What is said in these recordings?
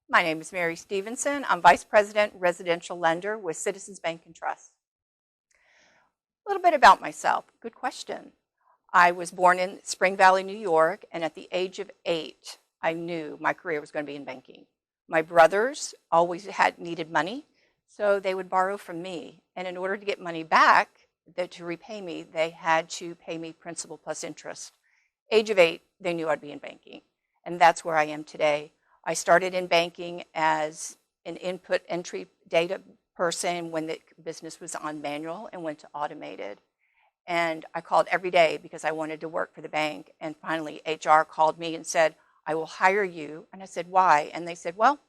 My name is Mary Stephenson. I'm Vice President, Residential Lender with Citizens Bank and Trust. A little bit about myself. Good question. I was born in Spring Valley, New York, and at the age of 8, I knew my career was going to be in banking. My brothers always needed money, so they would borrow from me. And in order to get money back, to repay me, they had to pay me principal plus interest. Age of 8, they knew I'd be in banking. And that's where I am today. I started in banking as an input entry data person when the business was on manual and went to automated. And I called every day because I wanted to work for the bank. And finally, HR called me and said, I will hire you. And I said, why? And they said, well,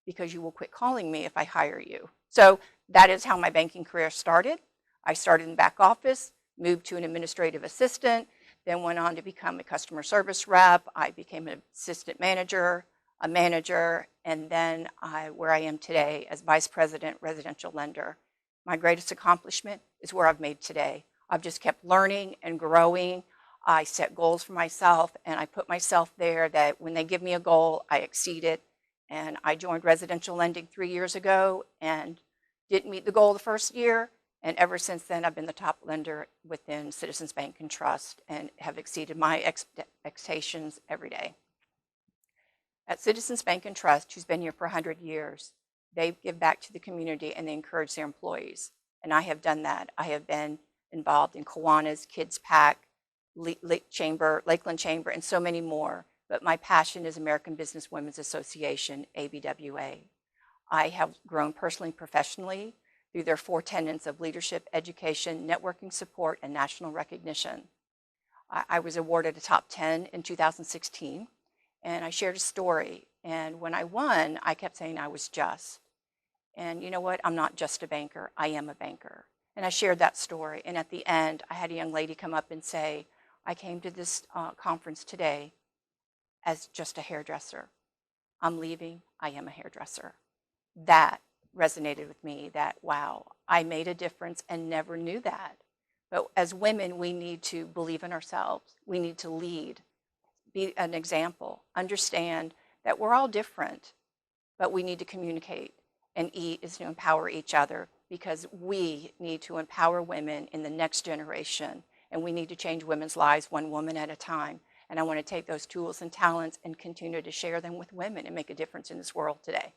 because you will quit calling me if I hire you. So that is how my banking career started. I started in the back office, moved to an administrative assistant, then went on to become a customer service rep. I became an assistant manager, a manager, and then where I am today as Vice President, Residential Lender. My greatest accomplishment is where I've made today. I've just kept learning and growing. I set goals for myself, and I put myself there that when they give me a goal, I exceed it. And I joined residential lending 3 years ago and didn't meet the goal the first year. And ever since then, I've been the top lender within Citizens Bank and Trust and have exceeded my expectations every day. At Citizens Bank and Trust, who's been here for 100 years, they give back to the community and they encourage their employees. And I have done that. I have been involved in Kiwanis, Kids Pack, Lakeland Chamber, and so many more. But my passion is American Business Women's Association, ABWA. I have grown personally and professionally through their 4 tenets of leadership, education, networking support, and national recognition. I was awarded a top 10 in 2016, and I shared a story. And when I won, I kept saying I was just. And you know what? I'm not just a banker. I am a banker. And I shared that story. And at the end, I had a young lady come up and say, I came to this conference today as just a hairdresser. I'm leaving. I am a hairdresser. That resonated with me, that, wow, I made a difference and never knew that. But as women, we need to believe in ourselves. We need to lead, be an example, understand that we're all different, but we need to communicate. And E is to empower each other because we need to empower women in the next generation. And we need to change women's lives one woman at a time. And I want to take those tools and talents and continue to share them with women and make a difference in this world today.